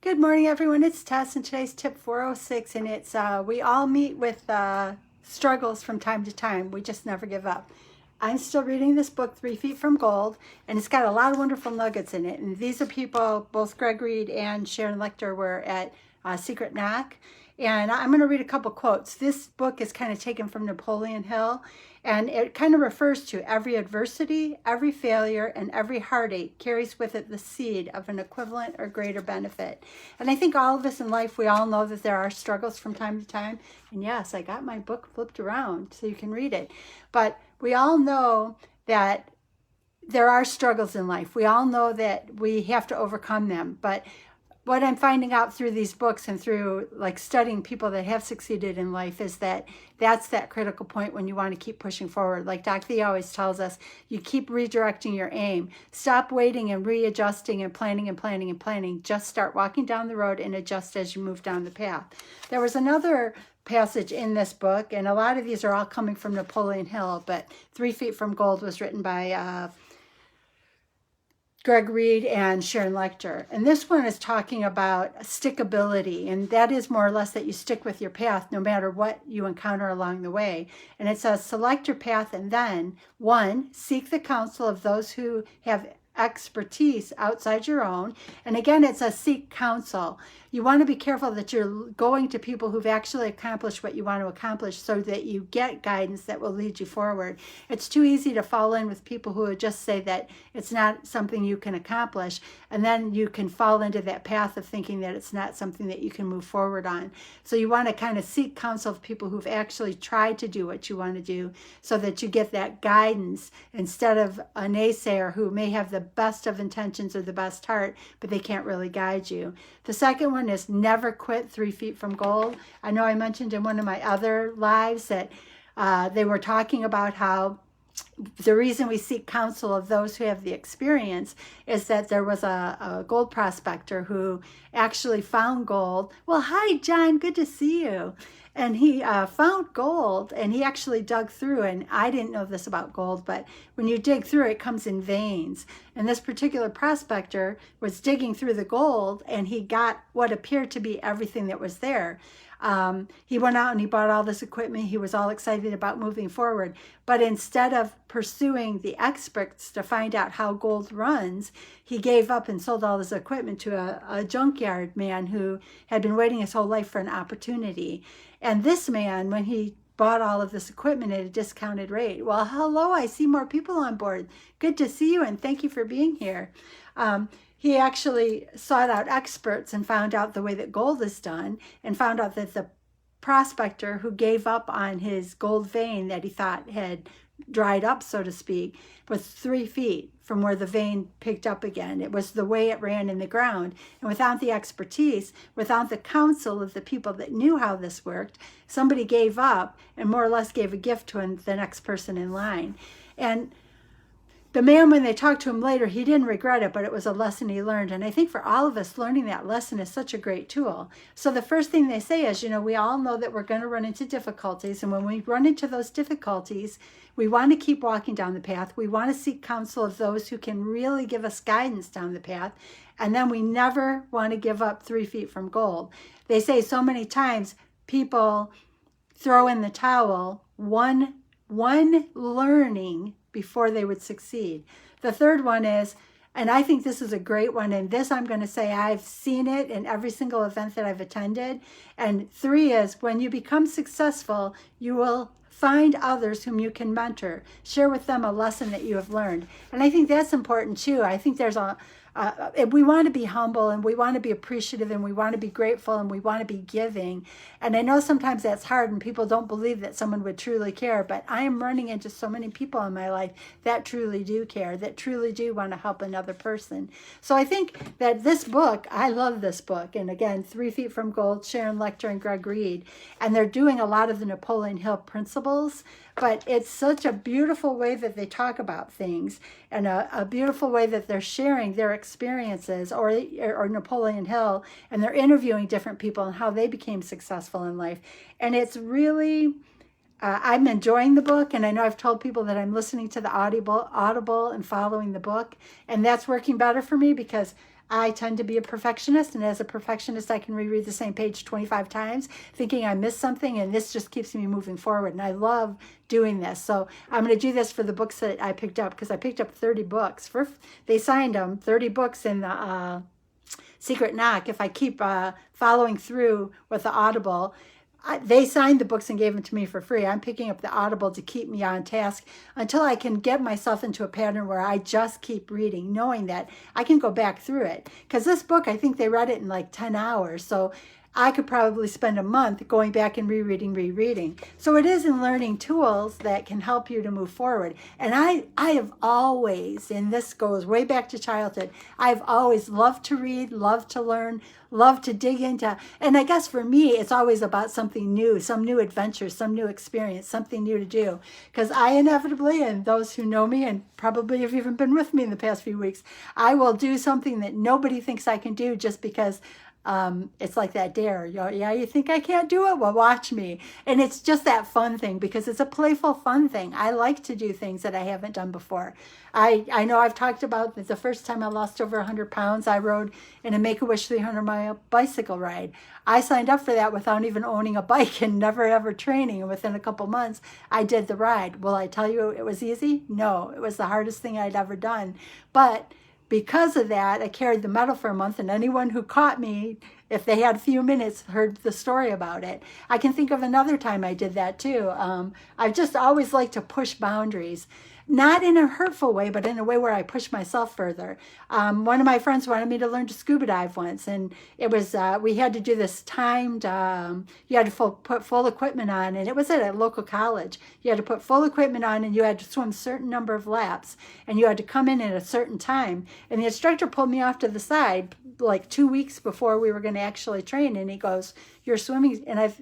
Good morning, everyone. It's Tess, and today's tip 406, and it's we all meet with struggles from time to time. We just never give up. I'm still reading this book, 3 Feet from Gold, and it's got a lot of wonderful nuggets in it. And these are people, both Greg Reed and Sharon Lechter were at Secret Knock. And I'm going to read a couple quotes. This book is kind of taken from Napoleon Hill, and it kind of refers to every adversity, every failure, and every heartache carries with it the seed of an equivalent or greater benefit. And I think all of us in life, we all know that there are struggles from time to time. And yes, I got my book flipped around so you can read it. But we all know that there are struggles in life. We all know that we have to overcome them. But what I'm finding out through these books and through like studying people that have succeeded in life is that that's that critical point when you want to keep pushing forward. Like Doc V always tells us, you keep redirecting your aim. Stop waiting and readjusting and planning and planning and planning. Just start walking down the road and adjust as you move down the path. There was another passage in this book, and a lot of these are all coming from Napoleon Hill, but 3 Feet from Gold was written by Greg Reed and Sharon Lechter. And this one is talking about stickability. And that is more or less that you stick with your path no matter what you encounter along the way. And it says, select your path and then, 1, seek the counsel of those who have expertise outside your own. And again, it's a seek counsel. You want to be careful that you're going to people who've actually accomplished what you want to accomplish so that you get guidance that will lead you forward. It's too easy to fall in with people who would just say that it's not something you can accomplish, and then you can fall into that path of thinking that it's not something that you can move forward on. So you want to kind of seek counsel of people who've actually tried to do what you want to do so that you get that guidance instead of a naysayer who may have the best of intentions or the best heart, but they can't really guide you. The second one is never quit 3 Feet from Gold. I know I mentioned in one of my other lives that they were talking about how the reason we seek counsel of those who have the experience is that there was a gold prospector who actually found gold. Well, hi, John. Good to see you. And he found gold, and he actually dug through, and I didn't know this about gold, but when you dig through, it comes in veins. And this particular prospector was digging through the gold, and he got what appeared to be everything that was there. He went out and he bought all this equipment. He was all excited about moving forward. But instead of pursuing the experts to find out how gold runs, he gave up and sold all his equipment to a junkyard man who had been waiting his whole life for an opportunity. And this man, when he bought all of this equipment at a discounted rate, well, hello, I see more people on board. Good to see you, and thank you for being here. He actually sought out experts and found out the way that gold is done, and found out that the prospector who gave up on his gold vein that he thought had dried up, so to speak, was 3 feet from where the vein picked up again. It was the way it ran in the ground. And without the expertise, without the counsel of the people that knew how this worked, somebody gave up and more or less gave a gift to the next person in line. And the man, when they talked to him later, he didn't regret it, but it was a lesson he learned. And I think for all of us, learning that lesson is such a great tool. So the first thing they say is, we all know that we're going to run into difficulties. And when we run into those difficulties, we want to keep walking down the path. We want to seek counsel of those who can really give us guidance down the path. And then we never want to give up 3 feet from gold. They say so many times people throw in the towel, one learning before they would succeed. The third one is, and I think this is a great one, and this I'm going to say I've seen it in every single event that I've attended. And 3 is, when you become successful, you will find others whom you can mentor. Share with them a lesson that you have learned. And I think that's important too. I think there's we want to be humble, and we want to be appreciative, and we want to be grateful, and we want to be giving. And I know sometimes that's hard and people don't believe that someone would truly care, but I am running into so many people in my life that truly do care, that truly do want to help another person. So I think that this book, I love this book. And again, 3 Feet from Gold, Sharon Lechter and Greg Reed, and they're doing a lot of the Napoleon Hill principles, but it's such a beautiful way that they talk about things, and a beautiful way that they're sharing their experiences, or Napoleon Hill, and they're interviewing different people and how they became successful in life. And it's really, I'm enjoying the book, and I know I've told people that I'm listening to the Audible and following the book, and that's working better for me because I tend to be a perfectionist, and as a perfectionist, I can reread the same page 25 times, thinking I missed something, and this just keeps me moving forward, and I love doing this. So I'm going to do this for the books that I picked up, because I picked up 30 books. They signed them, 30 books in the Secret Knock. If I keep following through with the Audible, they signed the books and gave them to me for free. I'm picking up the Audible to keep me on task until I can get myself into a pattern where I just keep reading, knowing that I can go back through it. Because this book, I think they read it in like 10 hours. So I could probably spend a month going back and rereading. So it is in learning tools that can help you to move forward. And I have always, and this goes way back to childhood, I've always loved to read, loved to learn, loved to dig into. And I guess for me, it's always about something new, some new adventure, some new experience, something new to do. Because I inevitably, and those who know me and probably have even been with me in the past few weeks, I will do something that nobody thinks I can do just because it's like that dare. Yeah, you think I can't do it? Well, watch me. And it's just that fun thing, because it's a playful, fun thing. I like to do things that I haven't done before. I know I've talked about the first time I lost over 100 pounds, I rode in a Make-A-Wish 300-mile bicycle ride. I signed up for that without even owning a bike and never ever training. And within a couple months, I did the ride. Will I tell you it was easy? No, it was the hardest thing I'd ever done. But because of that, I carried the medal for a month, and anyone who caught me, if they had a few minutes, heard the story about it. I can think of another time I did that too. I've just always liked to push boundaries. Not in a hurtful way, but in a way where I push myself further. One of my friends wanted me to learn to scuba dive once, and it was we had to do this timed. You had to put full equipment on, and it was at a local college. You had to put full equipment on, and you had to swim a certain number of laps, and you had to come in at a certain time. And the instructor pulled me off to the side like 2 weeks before we were going to actually train, and he goes, "You're swimming," and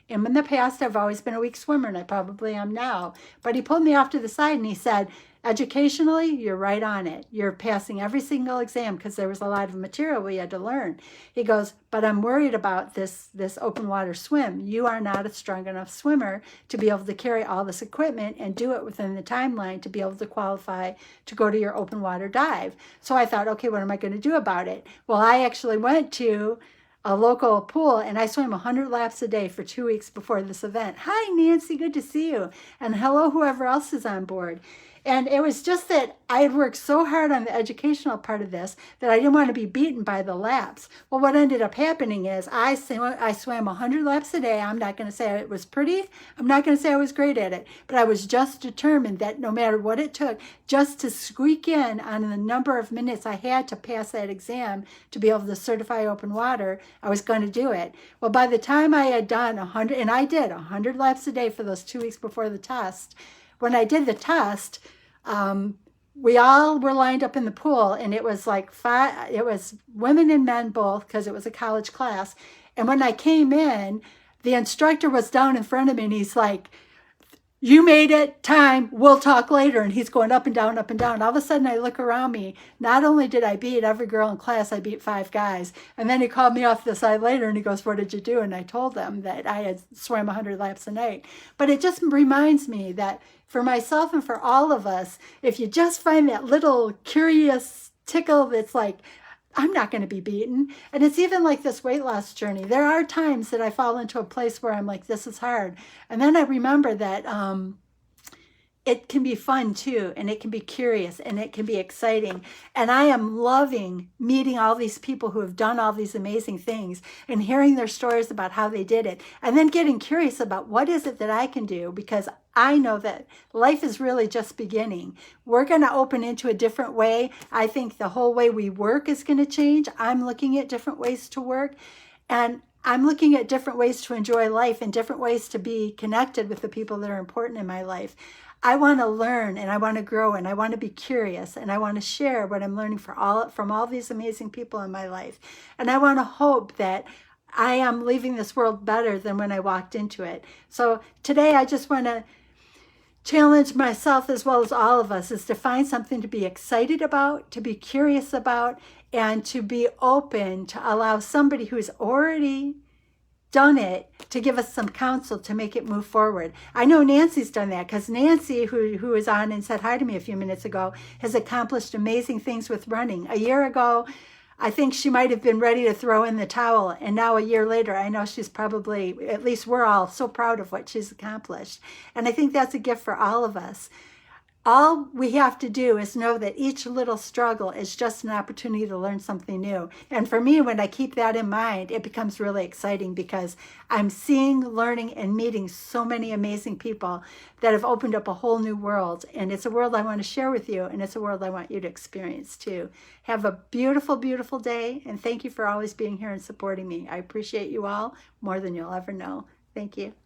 in the past, I've always been a weak swimmer, and I probably am now. But he pulled me off to the side, and he said, educationally, you're right on it. You're passing every single exam, because there was a lot of material we had to learn. He goes, but I'm worried about this open water swim. You are not a strong enough swimmer to be able to carry all this equipment and do it within the timeline to be able to qualify to go to your open water dive. So I thought, okay, what am I going to do about it? Well, I actually went to a local pool, and I swam 100 laps a day for 2 weeks before this event. Hi, Nancy, good to see you. And hello, whoever else is on board. And it was just that I had worked so hard on the educational part of this that I didn't want to be beaten by the laps. Well, what ended up happening is I swam 100 laps a day. I'm not going to say it was pretty. I'm not going to say I was great at it. But I was just determined that no matter what it took, just to squeak in on the number of minutes I had to pass that exam to be able to certify open water, I was going to do it. Well, by the time I had done 100, and I did 100 laps a day for those 2 weeks before the test, when I did the test, we all were lined up in the pool, and it was like it was women and men both, because it was a college class. And when I came in, the instructor was down in front of me, and he's like, "You made it, time, we'll talk later." And he's going up and down, up and down. All of a sudden, I look around me. Not only did I beat every girl in class, I beat 5 guys. And then he called me off the side later, and he goes, "What did you do?" And I told them that I had swam 100 laps a night. But it just reminds me that for myself and for all of us, if you just find that little curious tickle that's like, I'm not going to be beaten. And it's even like this weight loss journey. There are times that I fall into a place where I'm like, this is hard. And then I remember that it can be fun too, and it can be curious, and it can be exciting. And I am loving meeting all these people who have done all these amazing things and hearing their stories about how they did it, and then getting curious about what is it that I can do, because I know that life is really just beginning. We're going to open into a different way. I think the whole way we work is going to change. I'm looking at different ways to work, and I'm looking at different ways to enjoy life and different ways to be connected with the people that are important in my life. I want to learn, and I want to grow, and I want to be curious, and I want to share what I'm learning from all these amazing people in my life. And I want to hope that I am leaving this world better than when I walked into it. So today I just want to challenge myself, as well as all of us, is to find something to be excited about, to be curious about, and to be open to allow somebody who's already done it to give us some counsel to make it move forward. I know Nancy's done that, because Nancy, who was on and said hi to me a few minutes ago, has accomplished amazing things with running. A year ago, I think she might have been ready to throw in the towel. And now a year later, I know she's probably, at least we're all so proud of what she's accomplished. And I think that's a gift for all of us. All we have to do is know that each little struggle is just an opportunity to learn something new. And for me, when I keep that in mind, it becomes really exciting because I'm seeing, learning, and meeting so many amazing people that have opened up a whole new world. And it's a world I want to share with you, and it's a world I want you to experience too. Have a beautiful, beautiful day, and thank you for always being here and supporting me. I appreciate you all more than you'll ever know. Thank you.